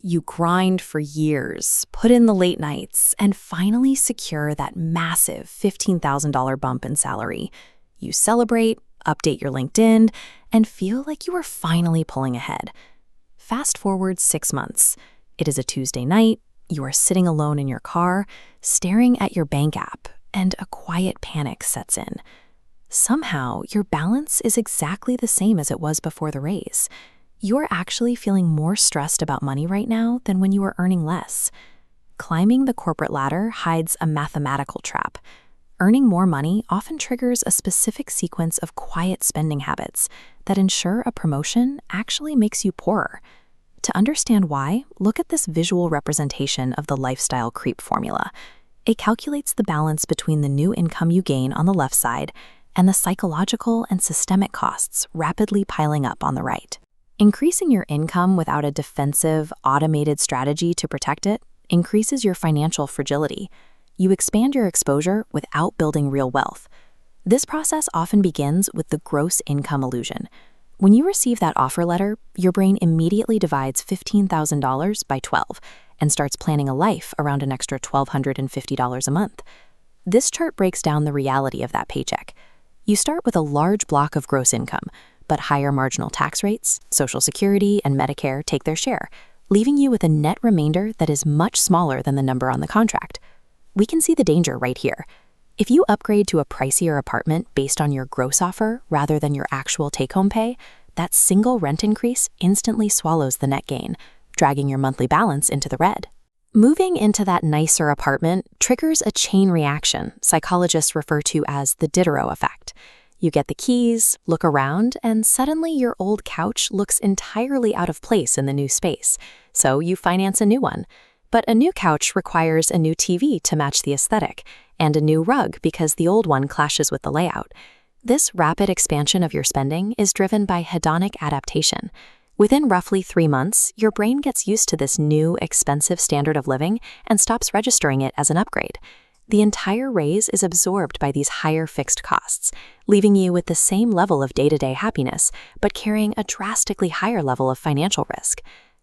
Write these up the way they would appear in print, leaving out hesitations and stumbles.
You grind for years, put in the late nights, and finally secure that massive $15,000 bump in salary. You celebrate, update your LinkedIn, and feel like you are finally pulling ahead. Fast forward 6 months. It is a Tuesday night, you are sitting alone in your car, staring at your bank app, and a quiet panic sets in. Somehow, your balance is exactly the same as it was before the raise. You're actually feeling more stressed about money right now than when you were earning less. Climbing the corporate ladder hides a mathematical trap. Earning more money often triggers a specific sequence of quiet spending habits that ensure a promotion actually makes you poorer. To understand why, look at this visual representation of the lifestyle creep formula. It calculates the balance between the new income you gain on the left side and the psychological and systemic costs rapidly piling up on the right. Increasing your income without a defensive, automated strategy to protect it increases your financial fragility. You expand your exposure without building real wealth. This process often begins with the gross income illusion. When you receive that offer letter, your brain immediately divides $15,000 by 12 and starts planning a life around an extra $1,250 a month. This chart breaks down the reality of that paycheck. You start with a large block of gross income, but higher marginal tax rates, Social Security, and Medicare take their share, leaving you with a net remainder that is much smaller than the number on the contract. We can see the danger right here. If you upgrade to a pricier apartment based on your gross offer rather than your actual take-home pay, that single rent increase instantly swallows the net gain, dragging your monthly balance into the red. Moving into that nicer apartment triggers a chain reaction psychologists refer to as the Diderot effect. You get the keys, look around, and suddenly your old couch looks entirely out of place in the new space, so you finance a new one. But a new couch requires a new TV to match the aesthetic, and a new rug because the old one clashes with the layout. This rapid expansion of your spending is driven by hedonic adaptation. Within roughly 3 months, your brain gets used to this new, expensive standard of living and stops registering it as an upgrade. The entire raise is absorbed by these higher fixed costs, leaving you with the same level of day-to-day happiness, but carrying a drastically higher level of financial risk.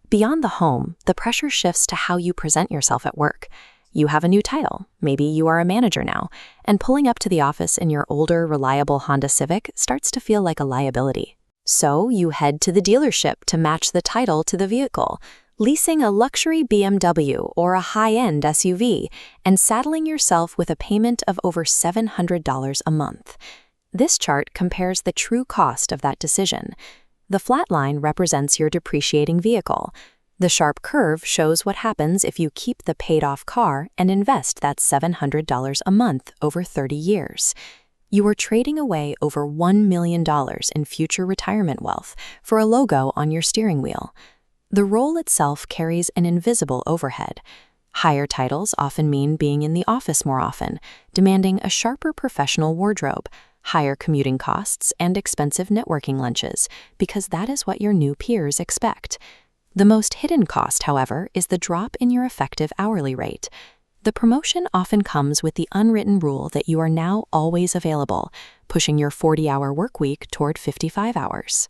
Beyond the home, the pressure shifts to how you present yourself at work. You have a new title, maybe you are a manager now, and pulling up to the office in your older, reliable Honda Civic starts to feel like a liability. So you head to the dealership to match the title to the vehicle, leasing a luxury BMW or a high-end SUV, and saddling yourself with a payment of over $700 a month. This chart compares the true cost of that decision. The flat line represents your depreciating vehicle. The sharp curve shows what happens if you keep the paid-off car and invest that $700 a month over 30 years. You are trading away over $1 million in future retirement wealth for a logo on your steering wheel. The role itself carries an invisible overhead. Higher titles often mean being in the office more often, demanding a sharper professional wardrobe, higher commuting costs, and expensive networking lunches, because that is what your new peers expect. The most hidden cost, however, is the drop in your effective hourly rate. The promotion often comes with the unwritten rule that you are now always available, pushing your 40-hour work week toward 55 hours.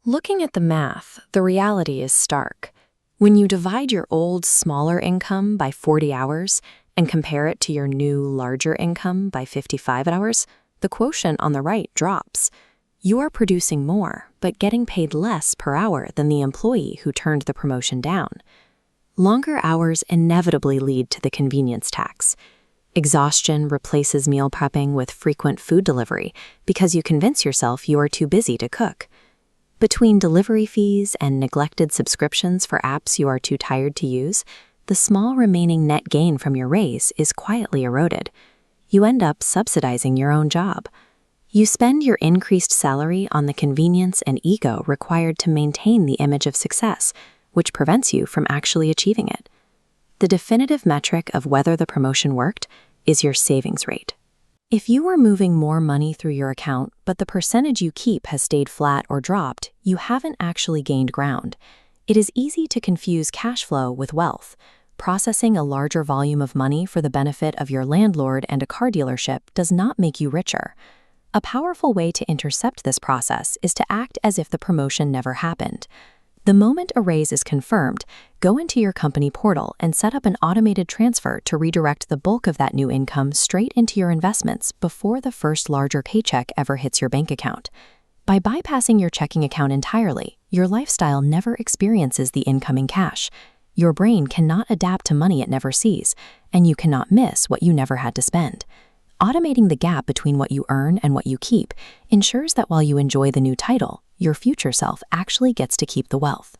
Looking at the math, the reality is stark. When you divide your old, smaller income by 40 hours and compare it to your new, larger income by 55 hours, the quotient on the right drops. You are producing more, but getting paid less per hour than the employee who turned the promotion down. Longer hours inevitably lead to the convenience tax. Exhaustion replaces meal prepping with frequent food delivery because you convince yourself you are too busy to cook. Between delivery fees and neglected subscriptions for apps you are too tired to use, the small remaining net gain from your raise is quietly eroded. You end up subsidizing your own job. You spend your increased salary on the convenience and ego required to maintain the image of success, which prevents you from actually achieving it. The definitive metric of whether the promotion worked is your savings rate. If you are moving more money through your account, but the percentage you keep has stayed flat or dropped, you haven't actually gained ground. It is easy to confuse cash flow with wealth. Processing a larger volume of money for the benefit of your landlord and a car dealership does not make you richer. A powerful way to intercept this process is to act as if the promotion never happened. The moment a raise is confirmed, go into your company portal and set up an automated transfer to redirect the bulk of that new income straight into your investments before the first larger paycheck ever hits your bank account. By bypassing your checking account entirely, your lifestyle never experiences the incoming cash. Your brain cannot adapt to money it never sees, and you cannot miss what you never had to spend. Automating the gap between what you earn and what you keep ensures that while you enjoy the new title, your future self actually gets to keep the wealth.